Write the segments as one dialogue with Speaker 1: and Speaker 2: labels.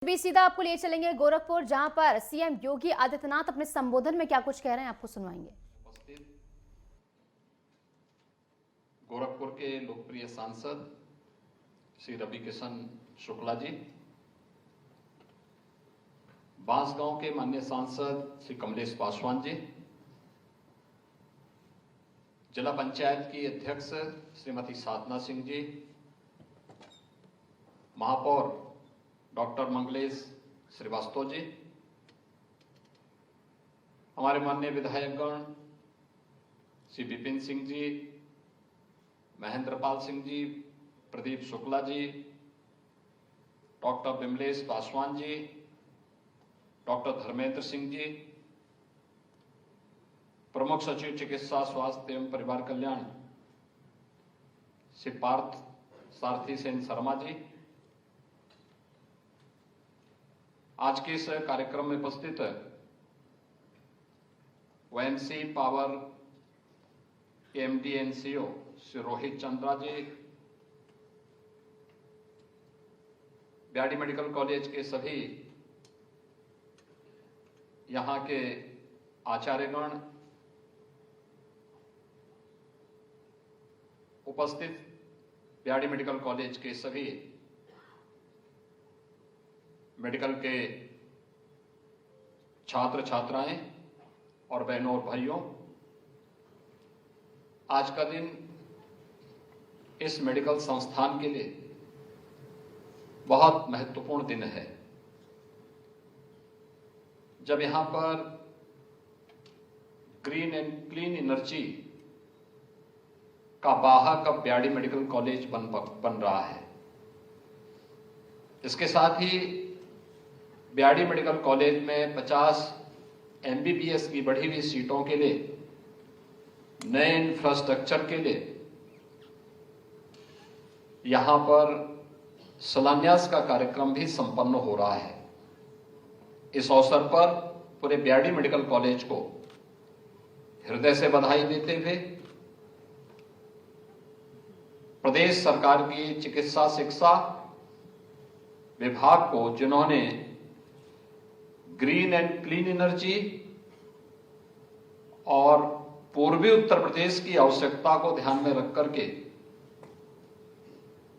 Speaker 1: भी सीधा आपको ले चलेंगे गोरखपुर, जहां पर सीएम योगी आदित्यनाथ अपने संबोधन में क्या कुछ कह रहे हैं आपको सुनवाएंगे।
Speaker 2: गोरखपुर के लोकप्रिय सांसद श्री रवि किशन शुक्ला जी, बांसगांव के माननीय सांसद श्री कमलेश पासवान जी, जिला पंचायत की अध्यक्ष श्रीमती साधना सिंह जी, महापौर डॉक्टर मंगलेश श्रीवास्तव जी, हमारे माननीय विधायकगण श्री विपिन सिंह जी, महेंद्रपाल सिंह जी, प्रदीप शुक्ला जी, डॉक्टर विमलेश पासवान जी, डॉक्टर धर्मेंद्र सिंह जी, प्रमुख सचिव चिकित्सा स्वास्थ्य एवं परिवार कल्याण श्री पार्थ सारथी सेन शर्मा जी, आज के इस कार्यक्रम में उपस्थित OMC power MD and CEO Shri Rohit Chandra ji, ब्याडी मेडिकल कॉलेज के सभी यहां के आचार्यगण, उपस्थित ब्याडी मेडिकल कॉलेज के सभी मेडिकल के छात्र छात्राएं और बहनों और भाइयों, आज का दिन इस मेडिकल संस्थान के लिए बहुत महत्वपूर्ण दिन है। जब यहां पर ग्रीन एंड क्लीन एनर्जी का वाहक अब ब्याडी मेडिकल कॉलेज बन रहा है। इसके साथ ही ब्याडी मेडिकल कॉलेज में 50 एमबीबीएस की बढ़ी हुई सीटों के लिए, नए इंफ्रास्ट्रक्चर के लिए यहां पर शिलान्यास का कार्यक्रम भी संपन्न हो रहा है। इस अवसर पर पूरे ब्याडी मेडिकल कॉलेज को हृदय से बधाई देते हुए प्रदेश सरकार की चिकित्सा शिक्षा विभाग को, जिन्होंने ग्रीन एंड क्लीन एनर्जी और पूर्वी उत्तर प्रदेश की आवश्यकता को ध्यान में रख करके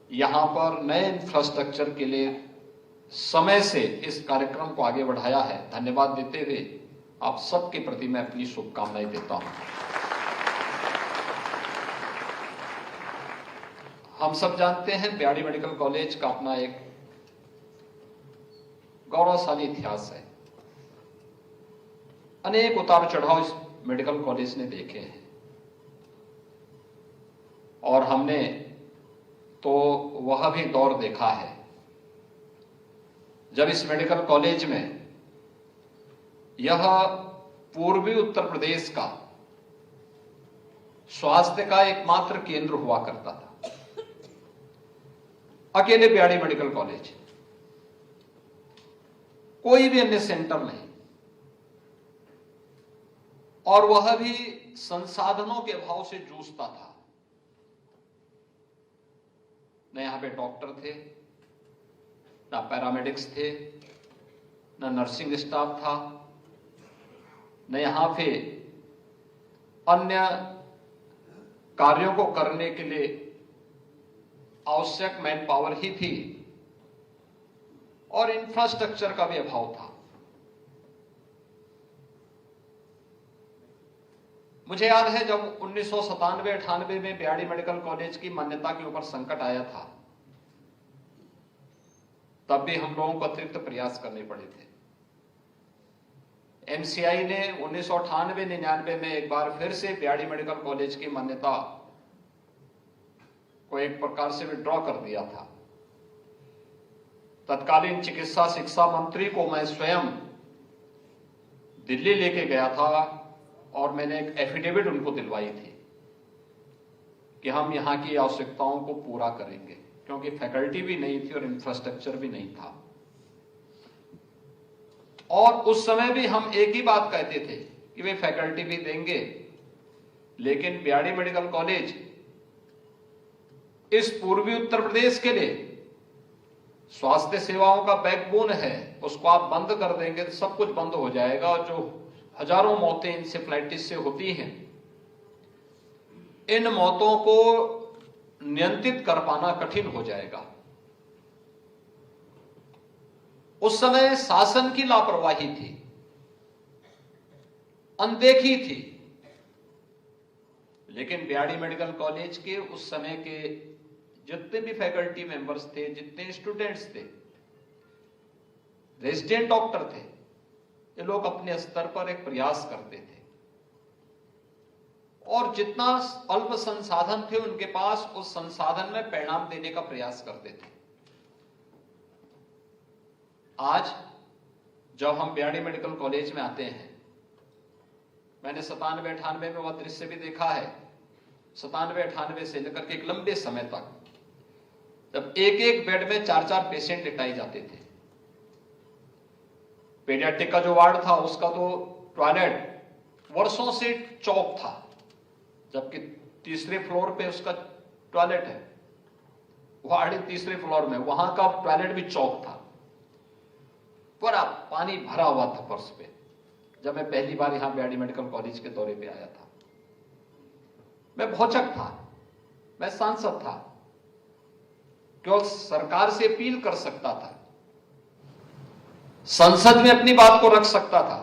Speaker 2: यहां पर नए इंफ्रास्ट्रक्चर के लिए समय से इस कार्यक्रम को आगे बढ़ाया है, धन्यवाद देते हुए आप सबके प्रति मैं अपनी शुभकामनाएं देता हूं। हम सब जानते हैं ब्याडी मेडिकल कॉलेज का अपना एक गौरवशाली इतिहास है। अनेक उतार चढ़ाव इस मेडिकल कॉलेज ने देखे हैं और हमने तो वह भी दौर देखा है जब इस मेडिकल कॉलेज में यह पूर्वी उत्तर प्रदेश का स्वास्थ्य का एकमात्र केंद्र हुआ करता था। अकेले ब्याडी मेडिकल कॉलेज, कोई भी अन्य सेंटर नहीं, और वह भी संसाधनों के अभाव से जूझता था। न यहां पे डॉक्टर थे, न पैरामेडिक्स थे, न नर्सिंग स्टाफ था, न यहां पे अन्य कार्यों को करने के लिए आवश्यक मैन पावर ही थी, और इंफ्रास्ट्रक्चर का भी अभाव था। मुझे याद है जब 1997-98 में ब्याडी मेडिकल कॉलेज की मान्यता के ऊपर संकट आया था, तब भी हम लोगों को अतिरिक्त प्रयास करने पड़े थे। एमसीआई ने 1998-99 में एक बार फिर से ब्याडी मेडिकल कॉलेज की मान्यता को एक प्रकार से विड्रॉ कर दिया था। तत्कालीन चिकित्सा शिक्षा मंत्री को मैं स्वयं दिल्ली लेके गया था और मैंने एक एफिडेविट उनको दिलवाई थी कि हम यहां की आवश्यकताओं को पूरा करेंगे, क्योंकि फैकल्टी भी नहीं थी और इंफ्रास्ट्रक्चर भी नहीं था। और उस समय भी हम एक ही बात कहते थे कि वे फैकल्टी भी देंगे, लेकिन ब्याडी मेडिकल कॉलेज इस पूर्वी उत्तर प्रदेश के लिए स्वास्थ्य सेवाओं का बैकबोन है, उसको आप बंद कर देंगे तो सब कुछ बंद हो जाएगा। और जो हजारों मौतें इंसेफ्लाइटिस से होती हैं, इन मौतों को नियंत्रित कर पाना कठिन हो जाएगा। उस समय शासन की लापरवाही थी, अनदेखी थी, लेकिन बीआरडी मेडिकल कॉलेज के उस समय के जितने भी फैकल्टी मेंबर्स थे, जितने स्टूडेंट्स थे, रेजिडेंट डॉक्टर थे, ये लोग अपने स्तर पर एक प्रयास करते थे और जितना अल्प संसाधन थे उनके पास, उस संसाधन में परिणाम देने का प्रयास करते थे। आज जब हम बीआरडी मेडिकल कॉलेज में आते हैं, मैंने 97-98 में वह दृश्य भी देखा है। 97-98 से लेकर के एक लंबे समय तक जब एक एक बेड में 4-4 पेशेंट लिटाए जाते थे। पीडियाट्रिक का जो वार्ड था उसका तो टॉयलेट वर्षों से चौक था, जबकि तीसरे फ्लोर पे उसका टॉयलेट है, वार्ड तीसरे फ्लोर में, वहां का टॉयलेट भी चौक था, पूरा पानी भरा हुआ था फर्श पे। जब मैं पहली बार यहां बीआरडी मेडिकल कॉलेज के दौरे पे आया था, मैं भौचक था, मैं सांसद था, केवल सरकार से अपील कर सकता था, संसद में अपनी बात को रख सकता था।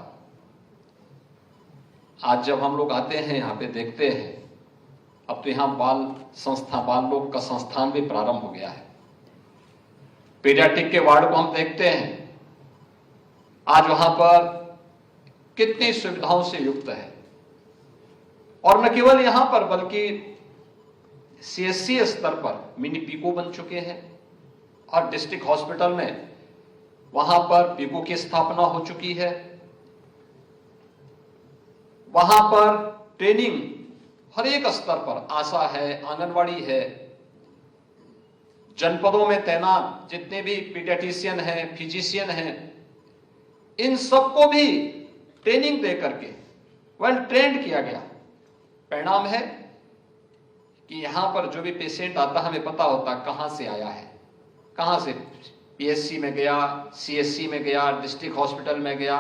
Speaker 2: आज जब हम लोग आते हैं यहां पे देखते हैं, अब तो यहां बाल लोग का संस्थान भी प्रारंभ हो गया है। पीडियाट्रिक के वार्ड को हम देखते हैं, आज वहां पर कितनी सुविधाओं से युक्त है। और न केवल यहां पर बल्कि सीएससी स्तर पर मिनी पीको बन चुके हैं और डिस्ट्रिक्ट हॉस्पिटल में वहां पर पीको की स्थापना हो चुकी है। वहां पर ट्रेनिंग हर एक स्तर पर, आशा है, आंगनवाड़ी है, जनपदों में तैनात जितने भी पीडियाट्रिशियन हैं, फिजिशियन हैं, इन सबको भी ट्रेनिंग दे करके वेल ट्रेंड किया गया। परिणाम है कि यहां पर जो भी पेशेंट आता, हमें पता होता कहां से आया है, कहां से पीएचसी में गया, सीएससी में गया, डिस्ट्रिक्ट हॉस्पिटल में गया,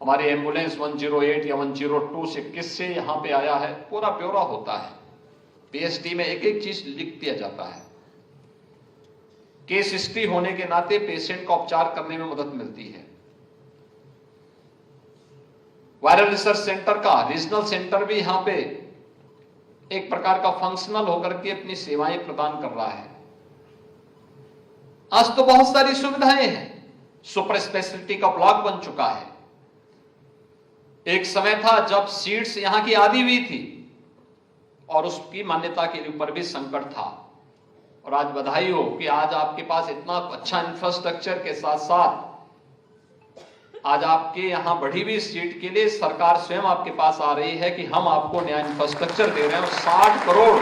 Speaker 2: हमारे एम्बुलेंस 108 या 102 से किससे यहां पे आया है, पूरा ब्यौरा होता है। पीएचडी में एक एक चीज लिख दिया जाता है। केस हिस्ट्री होने के नाते पेशेंट का उपचार करने में मदद मिलती है। वायरल रिसर्च सेंटर का रीजनल सेंटर भी यहां पे एक प्रकार का फंक्शनल होकर के अपनी सेवाएं प्रदान कर रहा है। आज तो बहुत सारी सुविधाएं हैं, सुपर स्पेशलिटी का ब्लॉक बन चुका है। एक समय था जब सीट्स यहां की आधी हुई थी और उसकी मान्यता के ऊपर भी संकट था, और आज बधाई हो कि आज आपके पास इतना अच्छा इंफ्रास्ट्रक्चर के साथ साथ आज आपके यहां बढ़ी हुई सीट के लिए सरकार स्वयं आपके पास आ रही है कि हम आपको नया इंफ्रास्ट्रक्चर दे रहे हैं। 60 करोड़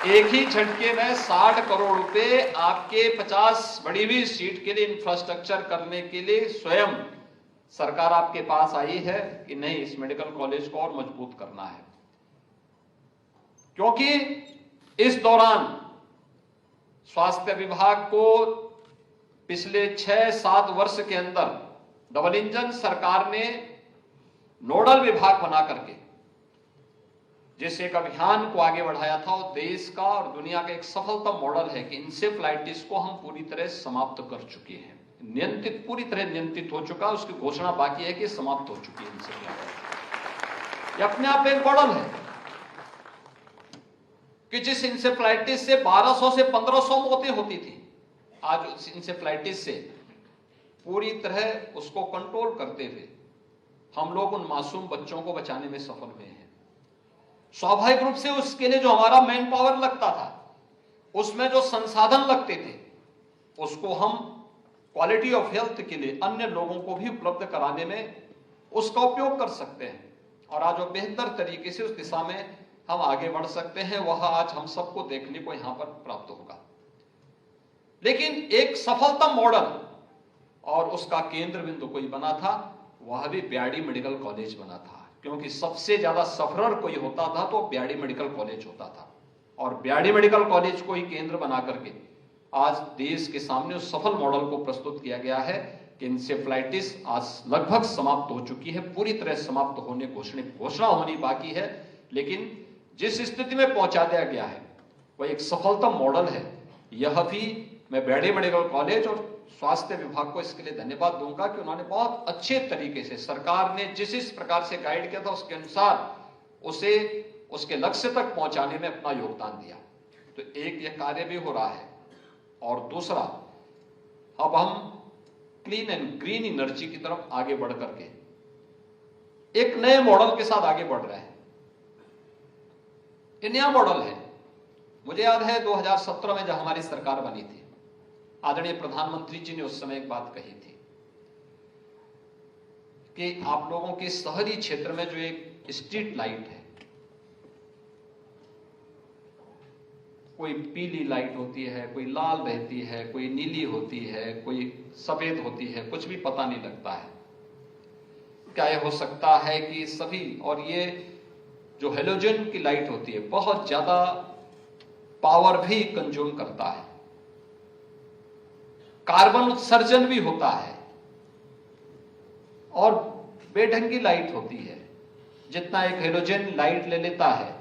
Speaker 2: एक ही झटके में 60 करोड़ रुपए आपके 50 बढ़ी हुई सीट के लिए इंफ्रास्ट्रक्चर करने के लिए स्वयं सरकार आपके पास आई है कि नहीं, इस मेडिकल कॉलेज को और मजबूत करना है। क्योंकि इस दौरान स्वास्थ्य विभाग को पिछले 6-7 वर्ष के अंदर डबल इंजन सरकार ने नोडल विभाग बना करके जिस एक अभियान को आगे बढ़ाया था, वो देश का और दुनिया का एक सफलतम मॉडल है कि इंसेफ्लाइटिस को हम पूरी तरह समाप्त कर चुके हैं। नियंत्रित, पूरी तरह नियंत्रित हो चुका, उसकी घोषणा बाकी है कि समाप्त हो चुकी है इंसेफ्लाइटिस। ये अपने आप एक मॉडल है कि जिस इंसेफ्लाइटिस से 1200 से 1500 मौतें होती थी, आज उस इंसेफ्लाइटिस से पूरी तरह उसको कंट्रोल करते हुए हम लोग उन मासूम बच्चों को बचाने में सफल हुए हैं। स्वाभाविक रूप से उसके लिए जो हमारा मैन पावर लगता था, उसमें जो संसाधन लगते थे, उसको हम क्वालिटी ऑफ हेल्थ के लिए अन्य लोगों को भी उपलब्ध कराने में उसका उपयोग कर सकते हैं। और आज वो बेहतर तरीके से उस दिशा में हम आगे बढ़ सकते हैं, वह आज हम सबको देखने को यहां पर प्राप्त होगा। लेकिन एक सफलतम मॉडल और उसका केंद्र बिंदु कोई बना था, वह भी बीआरडी मेडिकल कॉलेज बना था। क्योंकि सबसे ज्यादा सफरर कोई होता था तो बीआरडी मेडिकल कॉलेज होता था। और बीआरडी मेडिकल कॉलेज को ही केंद्र बना करके आज देश के सामने उस सफल मॉडल को प्रस्तुत किया गया है कि इंसेफ्लाइटिस आज लगभग समाप्त हो चुकी है, पूरी तरह समाप्त होने घोषणा होनी बाकी है, लेकिन जिस स्थिति में पहुंचा दिया गया है वह एक सफलतम मॉडल है। यह भी मैं बीआरडी मेडिकल कॉलेज और स्वास्थ्य विभाग को इसके लिए धन्यवाद दूंगा कि उन्होंने बहुत अच्छे तरीके से, सरकार ने जिस प्रकार से गाइड किया था उसके अनुसार उसे उसके लक्ष्य तक पहुंचाने में अपना योगदान दिया। तो एक यह कार्य भी हो रहा है और दूसरा, अब हम क्लीन एंड ग्रीन एनर्जी की तरफ आगे बढ़ करके एक नए मॉडल के साथ आगे बढ़ रहे हैं। ये नया मॉडल है। मुझे याद है 2017 में जब हमारी सरकार बनी थी, आदरणीय प्रधानमंत्री जी ने उस समय एक बात कही थी कि आप लोगों के शहरी क्षेत्र में जो एक स्ट्रीट लाइट है, कोई पीली लाइट होती है, कोई लाल रहती है, कोई नीली होती है, कोई सफेद होती है, कुछ भी पता नहीं लगता है। क्या यह हो सकता है कि सभी, और ये जो हेलोजन की लाइट होती है बहुत ज्यादा पावर भी कंज्यूम करता है, कार्बन उत्सर्जन भी होता है और बेढंगी लाइट होती है। जितना एक हेलोजन लाइट ले लेता है,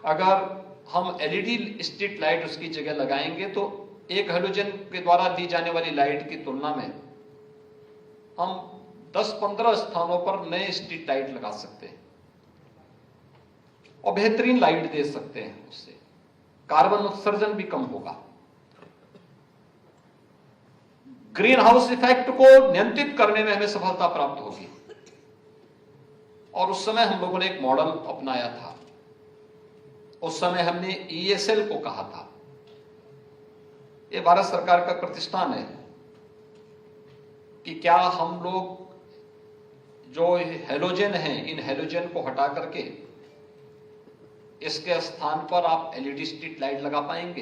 Speaker 2: अगर हम एलईडी स्ट्रीट लाइट उसकी जगह लगाएंगे तो एक हेलोजन के द्वारा दी जाने वाली लाइट की तुलना में हम 10-15 स्थानों पर नए स्ट्रीट लाइट लगा सकते हैं और बेहतरीन लाइट दे सकते हैं। उससे कार्बन उत्सर्जन भी कम होगा, ग्रीन हाउस इफेक्ट को नियंत्रित करने में हमें सफलता प्राप्त होगी। और उस समय हम लोगों ने एक मॉडल अपनाया था। उस समय हमने ईएसएल को कहा था, यह भारत सरकार का प्रतिष्ठान है, कि क्या हम लोग जो हेलोजन है, इन हेलोजन को हटा करके इसके स्थान पर आप एलईडी स्ट्रीट लाइट लगा पाएंगे।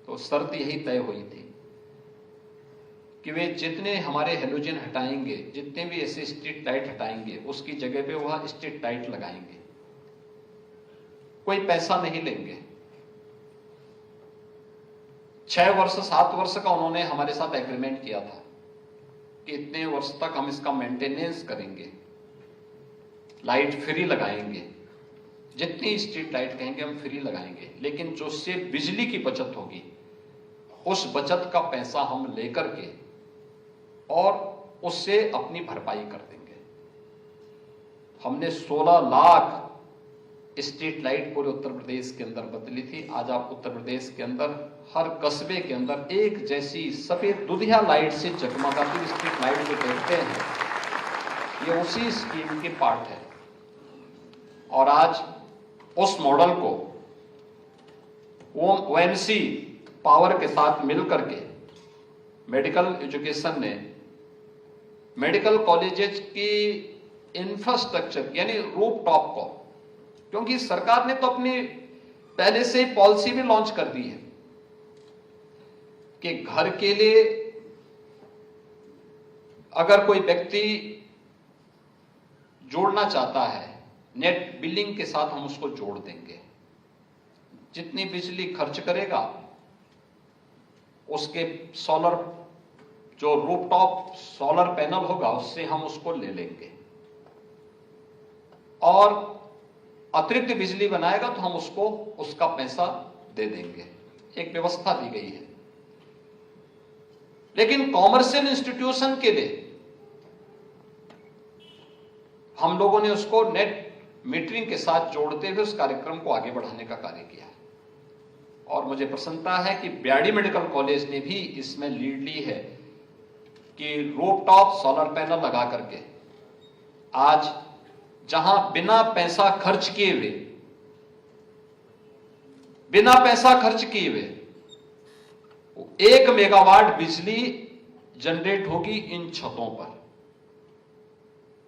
Speaker 2: तो शर्त यही तय हुई थी कि वे जितने हमारे हेलोजन हटाएंगे, जितने भी ऐसे स्ट्रीट लाइट हटाएंगे, उसकी जगह पे वह स्ट्रीट लाइट लगाएंगे, कोई पैसा नहीं लेंगे। 6 वर्ष 7 वर्ष का उन्होंने हमारे साथ एग्रीमेंट किया था कि इतने वर्ष तक हम इसका मेंटेनेंस करेंगे, लाइट फ्री लगाएंगे, जितनी स्ट्रीट लाइट कहेंगे हम फ्री लगाएंगे, लेकिन जो उससे बिजली की बचत होगी उस बचत का पैसा हम लेकर के और उससे अपनी भरपाई कर देंगे। हमने 16 लाख स्ट्रीट लाइट पूरे उत्तर प्रदेश के अंदर बदली थी। आज आप उत्तर प्रदेश के अंदर हर कस्बे के अंदर एक जैसी सफेद दुधिया लाइट से जगमगाती स्ट्रीट लाइट जो देखते हैं, ये उसी स्कीम के पार्ट है। और आज उस मॉडल को ओएनसी पावर के साथ मिलकर के मेडिकल एजुकेशन ने मेडिकल कॉलेजेस की इंफ्रास्ट्रक्चर यानी रूफटॉप को, क्योंकि सरकार ने तो अपनी पहले से ही पॉलिसी भी लॉन्च कर दी है कि घर के लिए अगर कोई व्यक्ति जोड़ना चाहता है, नेट बिलिंग के साथ हम उसको जोड़ देंगे। जितनी बिजली खर्च करेगा उसके सोलर जो रूफटॉप सोलर पैनल होगा उससे हम उसको ले लेंगे, और अतिरिक्त बिजली बनाएगा तो हम उसको उसका पैसा दे देंगे। एक व्यवस्था दी गई है। लेकिन कॉमर्शियल इंस्टीट्यूशन के लिए हम लोगों ने उसको नेट मीटरिंग के साथ जोड़ते हुए उस कार्यक्रम को आगे बढ़ाने का कार्य किया। और मुझे प्रसन्नता है कि बीआरडी मेडिकल कॉलेज ने भी इसमें लीड ली है कि रूफटॉप सोलर पैनल लगा करके आज जहां बिना पैसा खर्च किए हुए 1 मेगावाट बिजली जनरेट होगी इन छतों पर।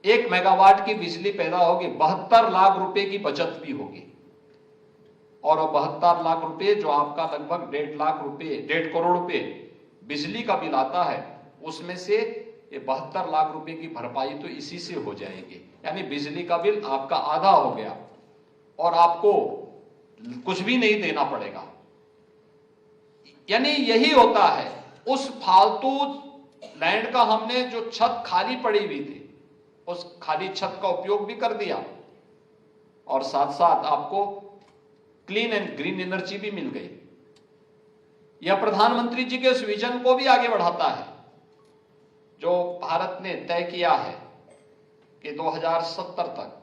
Speaker 2: 1 मेगावाट की बिजली पैदा होगी, 72 लाख रुपए की बचत भी होगी। और 72 लाख रुपए जो आपका लगभग 1.5 करोड़ रुपए बिजली का बिल आता है, उसमें से ये 72 लाख रुपए की भरपाई तो इसी से हो जाएगी। यानी बिजली का बिल आपका आधा हो गया और आपको कुछ भी नहीं देना पड़ेगा। यानी यही होता है, उस फालतू लैंड का हमने जो छत खाली पड़ी हुई थी उस खाली छत का उपयोग भी कर दिया और साथ साथ आपको क्लीन एंड ग्रीन एनर्जी भी मिल गई। यह प्रधानमंत्री जी के उस विजन को भी आगे बढ़ाता है जो भारत ने तय किया है कि 2070 तक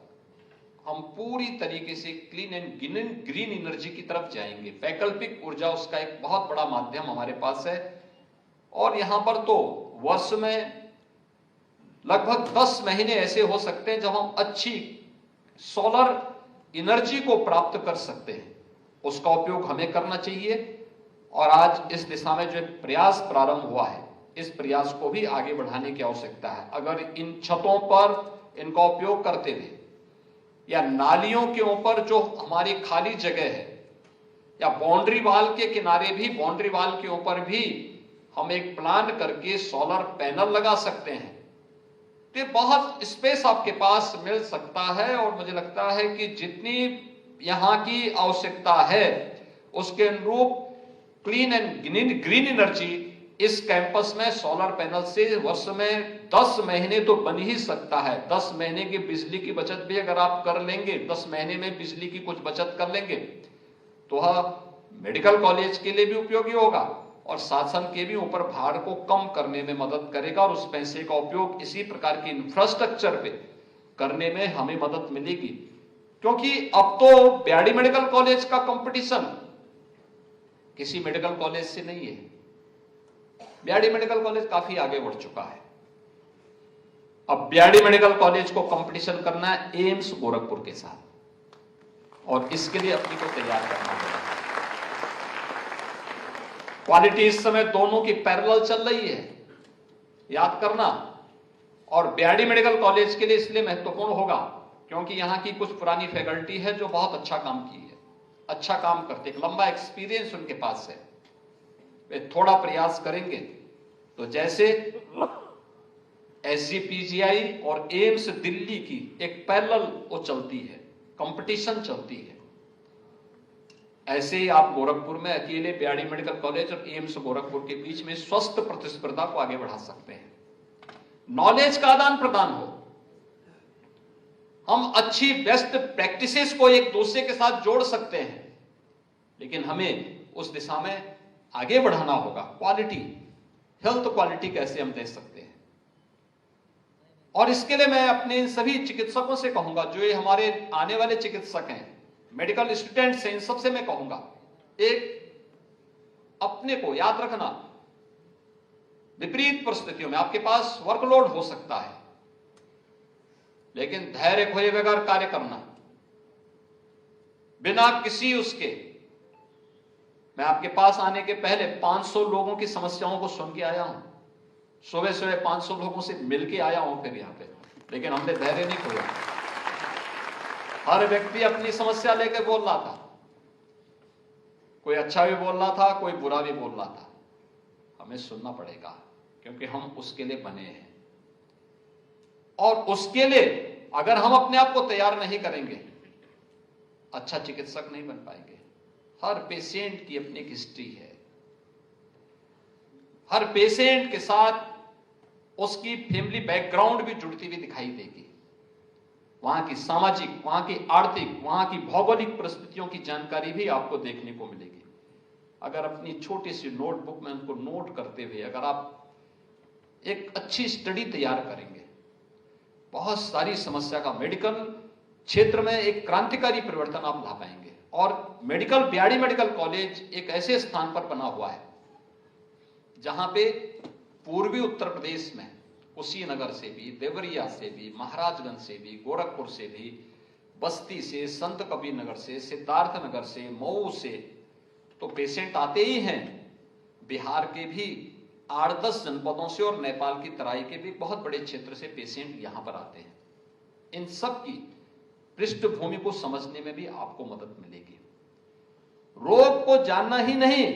Speaker 2: हम पूरी तरीके से क्लीन एंड ग्रीन एनर्जी की तरफ जाएंगे। वैकल्पिक ऊर्जा उसका एक बहुत बड़ा माध्यम हमारे पास है और यहां पर तो वर्ष में लगभग 10 महीने ऐसे हो सकते हैं जब हम अच्छी सोलर एनर्जी को प्राप्त कर सकते हैं। उसका उपयोग हमें करना चाहिए और आज इस दिशा में जो प्रयास प्रारंभ हुआ है इस प्रयास को भी आगे बढ़ाने की आवश्यकता है। अगर इन छतों पर इनका उपयोग करते हुए या नालियों के ऊपर जो हमारी खाली जगह है या बाउंड्री वाल के किनारे भी, बाउंड्री वाल के ऊपर भी हम एक प्लान करके सोलर पैनल लगा सकते हैं तो बहुत स्पेस आपके पास मिल सकता है। और मुझे लगता है कि जितनी यहां की आवश्यकता है उसके अनुरूप क्लीन एंड ग्रीन एनर्जी इस कैंपस में सोलर पैनल से वर्ष में 10 महीने तो बन ही सकता है। 10 महीने की बिजली की बचत भी अगर आप कर लेंगे, 10 महीने में बिजली की कुछ बचत कर लेंगे तो वह मेडिकल कॉलेज के लिए भी उपयोगी होगा और शासन के भी ऊपर भार को कम करने में मदद करेगा और उस पैसे का उपयोग इसी प्रकार के इंफ्रास्ट्रक्चर पे करने में हमें मदद मिलेगी। क्योंकि अब तो बीआरडी मेडिकल कॉलेज का कंपटीशन किसी मेडिकल कॉलेज से नहीं है। बीआरडी मेडिकल कॉलेज काफी आगे बढ़ चुका है। अब बीआरडी मेडिकल कॉलेज को कंपटीशन करना है एम्स गोरखपुर के साथ और इसके लिए अपनी को तैयार करना होगा। क्वालिटी इस समय दोनों की पैरेलल चल रही है, याद करना। और बीआरडी मेडिकल कॉलेज के लिए इसलिए महत्वपूर्ण होगा क्योंकि यहां की कुछ पुरानी फैकल्टी है जो बहुत अच्छा काम की है, अच्छा काम करते, एक लंबा एक्सपीरियंस उनके पास है। वे थोड़ा प्रयास करेंगे तो जैसे एसजीपीजीआई और एम्स दिल्ली की एक पैरेलल वो चलती है, कंपटीशन चलती है, ऐसे ही आप गोरखपुर में अकेले बीआरडी मेडिकल कॉलेज और एम्स गोरखपुर के बीच में स्वस्थ प्रतिस्पर्धा को आगे बढ़ा सकते हैं। नॉलेज का आदान प्रदान हो, हम अच्छी बेस्ट प्रैक्टिसेस को एक दूसरे के साथ जोड़ सकते हैं, लेकिन हमें उस दिशा में आगे बढ़ाना होगा। क्वालिटी, हेल्थ क्वालिटी कैसे हम दे सकते हैं और इसके लिए मैं अपने सभी चिकित्सकों से कहूंगा जो ये हमारे आने वाले चिकित्सक हैं, मेडिकल स्टूडेंट्स हैं, इन सबसे मैं कहूंगा एक अपने को याद रखना, विपरीत परिस्थितियों में आपके पास वर्कलोड हो सकता है लेकिन धैर्य खोए बगैर कार्य करना, बिना किसी उसके। मैं आपके पास आने के पहले 500 लोगों की समस्याओं को सुन के आया हूं, सुबह सुबह 500 लोगों से मिलके आया हूं फिर यहां पे, लेकिन हमने धैर्य नहीं खोया। हर व्यक्ति अपनी समस्या लेकर बोल रहा था, कोई अच्छा भी बोल रहा था, कोई बुरा भी बोल रहा था। हमें सुनना पड़ेगा क्योंकि हम उसके लिए बने हैं और उसके लिए अगर हम अपने आप को तैयार नहीं करेंगे अच्छा चिकित्सक नहीं बन पाएंगे। हर पेशेंट की अपनी एक हिस्ट्री है, हर पेशेंट के साथ उसकी फैमिली बैकग्राउंड भी जुड़ती हुई दिखाई देगी, वहां की सामाजिक, वहां की आर्थिक, वहां की भौगोलिक परिस्थितियों की जानकारी भी आपको देखने को मिलेगी। अगर अपनी छोटी सी नोटबुक में उनको नोट करते हुए अगर आप एक अच्छी स्टडी तैयार करेंगे, बहुत सारी समस्या का मेडिकल क्षेत्र में एक क्रांतिकारी परिवर्तन आप ला पाएंगे। और मेडिकल बीआरडी मेडिकल कॉलेज एक ऐसे स्थान पर बना हुआ है जहां पे पूर्वी उत्तर प्रदेश में कुशीनगर से भी, देवरिया से भी, महाराजगंज से भी, गोरखपुर से भी, बस्ती से, संत कबीर नगर से, सिद्धार्थ नगर से, मऊ से तो पेशेंट आते ही हैं। बिहार के भी 8-10 जनपदों से और नेपाल की तराई के भी बहुत बड़े क्षेत्र से पेशेंट यहां पर आते हैं। इन सब की पृष्ठभूमि को समझने में भी आपको मदद मिलेगी। रोग को जानना ही नहीं,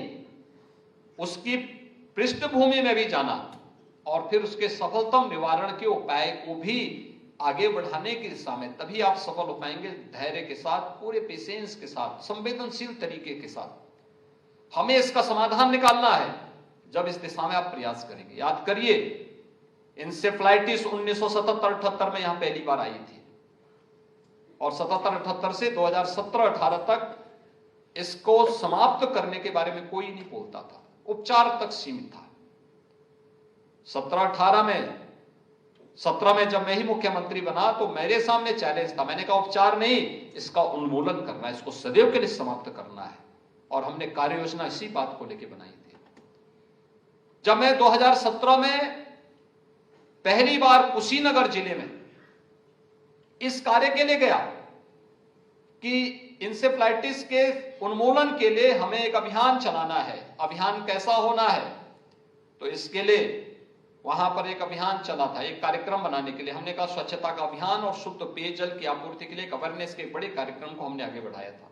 Speaker 2: उसकी पृष्ठभूमि में भी जाना और फिर उसके सफलतम निवारण के उपाय को भी आगे बढ़ाने की दिशा में तभी आप सफल हो पाएंगे, धैर्य के साथ, पूरे पेशेंस के साथ, संवेदनशील तरीके के साथ। हमें इसका समाधान निकालना है जब इस दिशा में आप प्रयास करेंगे। याद करिए, इंसेफ्लाइटिस 1977-78 में यहां पहली बार आई थी और 77-78 से 2017-18 तक इसको समाप्त करने के बारे में कोई नहीं बोलता था, उपचार तक सीमित था। 17 में जब मैं ही मुख्यमंत्री बना तो मेरे सामने चैलेंज था। मैंने कहा उपचार नहीं, इसका उन्मूलन करना है, इसको सदैव के लिए समाप्त करना है। और हमने कार्य योजना इसी बात को लेकर बनाई थी। जब मैं 2017 में पहली बार कुशीनगर जिले में इस कार्य के लिए गया कि इंसेफ्लाइटिस के उन्मूलन के लिए हमें एक अभियान चलाना है। अभियान कैसा होना है, तो इसके लिए वहां पर एक अभियान चला था, एक कार्यक्रम बनाने के लिए। हमने कहा स्वच्छता का अभियान और शुद्ध पेयजल की आपूर्ति के लिए एक अवेयरनेस के बड़े कार्यक्रम को हमने आगे बढ़ाया था।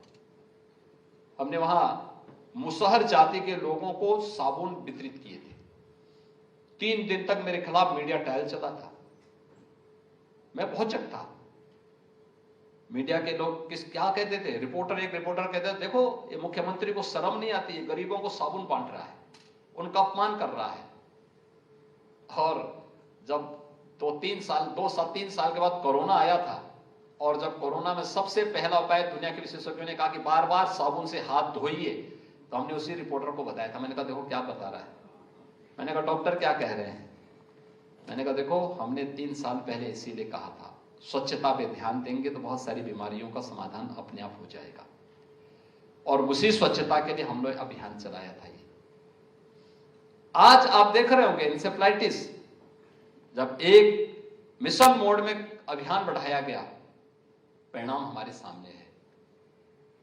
Speaker 2: हमने वहां मुसहर जाति के लोगों को साबुन वितरित किए थे। 3 दिन तक मेरे खिलाफ मीडिया ट्रायल चला था। मैं बहुत चकता। मीडिया के लोग क्या कहते थे, एक रिपोर्टर कहते थे, देखो ये मुख्यमंत्री को शर्म नहीं आती है, गरीबों को साबुन बांट रहा है, उनका अपमान कर रहा है। और जब 2-3 साल के बाद कोरोना आया था और जब कोरोना में सबसे पहला उपाय दुनिया के विशेषज्ञों ने कहा कि बार बार साबुन से हाथ धोइए, तो हमने उसी रिपोर्टर को बताया था। मैंने कहा देखो क्या बता रहा है। मैंने कहा डॉक्टर क्या कह रहे हैं। मैंने कहा देखो हमने 3 साल पहले इसीलिए कहा था स्वच्छता पे ध्यान देंगे तो बहुत सारी बीमारियों का समाधान अपने आप हो जाएगा। और उसी स्वच्छता के लिए हम लोग अभियान चलाया था। आज आप देख रहे होंगे इंसेफ्लाइटिस जब एक मिशन मोड में अभियान बढ़ाया गया, परिणाम हमारे सामने है।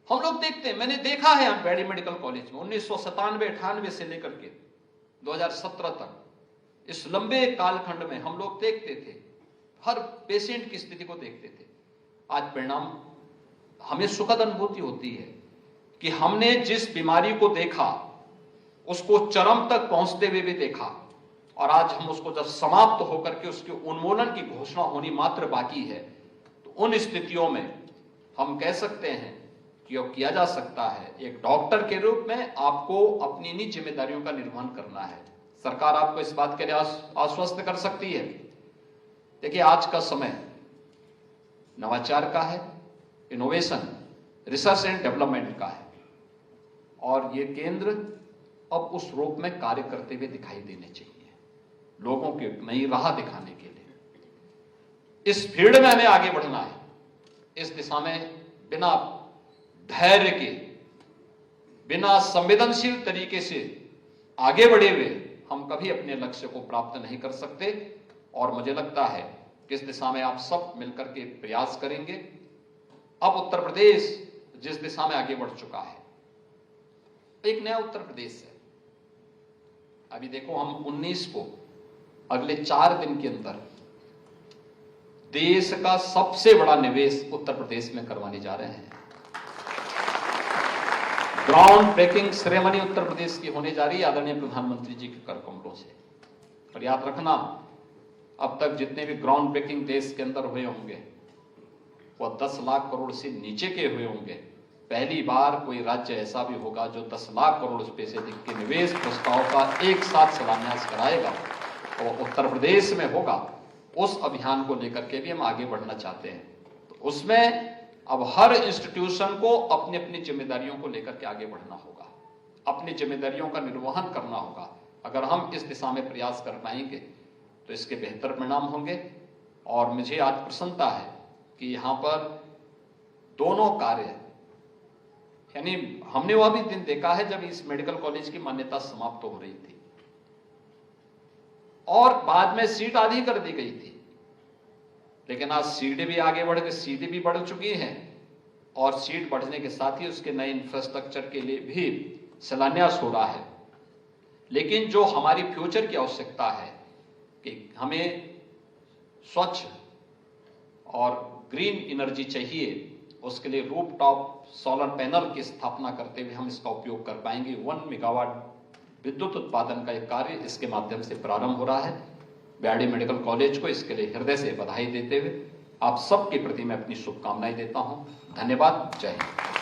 Speaker 2: हम लोग देखते हैं, मैंने देखा है हम बैडी मेडिकल कॉलेज में 1997-98 से लेकर के 2017 तक इस लंबे कालखंड में हम लोग देखते थे, हर पेशेंट की स्थिति को देखते थे। आज परिणाम हमें सुखद अनुभूति होती है कि हमने जिस बीमारी को देखा उसको चरम तक पहुंचते हुए भी देखा, और आज हम उसको जब समाप्त होकर के उसके उन्मूलन की घोषणा होनी मात्र बाकी है, तो उन स्थितियों में हम कह सकते हैं कि अब किया जा सकता है। एक डॉक्टर के रूप में आपको अपनी निजी जिम्मेदारियों का निर्वहन करना है। सरकार आपको इस बात के लिए आश्वस्त कर सकती है। देखिए आज का समय नवाचार का है, इनोवेशन, रिसर्च एंड डेवलपमेंट का है, और ये केंद्र अब उस रूप में कार्य करते हुए दिखाई देने चाहिए, लोगों की नई राह दिखाने के लिए। इस फील्ड में हमें आगे बढ़ना है। इस दिशा में बिना धैर्य के, बिना संवेदनशील तरीके से आगे बढ़े हुए हम कभी अपने लक्ष्य को प्राप्त नहीं कर सकते। और मुझे लगता है कि इस दिशा में आप सब मिलकर के प्रयास करेंगे। अब उत्तर प्रदेश जिस दिशा में आगे बढ़ चुका है, एक नया उत्तर प्रदेश है। अभी देखो हम 19 को अगले 4 दिन के अंदर देश का सबसे बड़ा निवेश उत्तर प्रदेश में करवाने जा रहे हैं। Ground breaking ceremony Uttar Pradesh की होने जा रही है आदरणीय प्रधानमंत्री जी के कर कमलों से। और याद रखना, अब तक जितने भी ग्राउंड ब्रेकिंग देश के अंदर हुए होंगे वह 10 लाख करोड़ से नीचे के हुए होंगे। पहली बार कोई राज्य ऐसा भी होगा जो 10 लाख करोड़ रुपए से अधिक के निवेश प्रस्ताव का एक साथ शिलान्यास कराएगा, और उत्तर प्रदेश में होगा। उस अभियान को लेकर के भी हम आगे बढ़ना चाहते हैं। तो उसमें अब हर इंस्टीट्यूशन को अपनी अपनी जिम्मेदारियों को लेकर के आगे बढ़ना होगा, अपनी जिम्मेदारियों का निर्वहन करना होगा। अगर हम इस दिशा में प्रयास कर पाएंगे तो इसके बेहतर परिणाम होंगे। और मुझे आज प्रसन्नता है कि यहाँ पर दोनों कार्य, यानी हमने वह भी दिन देखा है जब इस मेडिकल कॉलेज की मान्यता समाप्त हो रही थी और बाद में सीट आधी कर दी गई थी, लेकिन आज सीटें भी आगे बढ़ गई, सीटें भी बढ़ चुकी हैं, और सीट बढ़ने के साथ ही उसके नए इंफ्रास्ट्रक्चर के लिए भी शिलान्यास हो रहा है। लेकिन जो हमारी फ्यूचर की आवश्यकता है कि हमें स्वच्छ और ग्रीन एनर्जी चाहिए, उसके लिए रूफटॉप सोलर पैनल की स्थापना करते हुए हम इसका उपयोग कर पाएंगे। 1 मेगावाट विद्युत उत्पादन का एक कार्य इसके माध्यम से प्रारंभ हो रहा है। बीआरडी मेडिकल कॉलेज को इसके लिए हृदय से बधाई देते हुए आप सबके प्रति मैं अपनी शुभकामनाएं देता हूं। धन्यवाद। जय हिंद।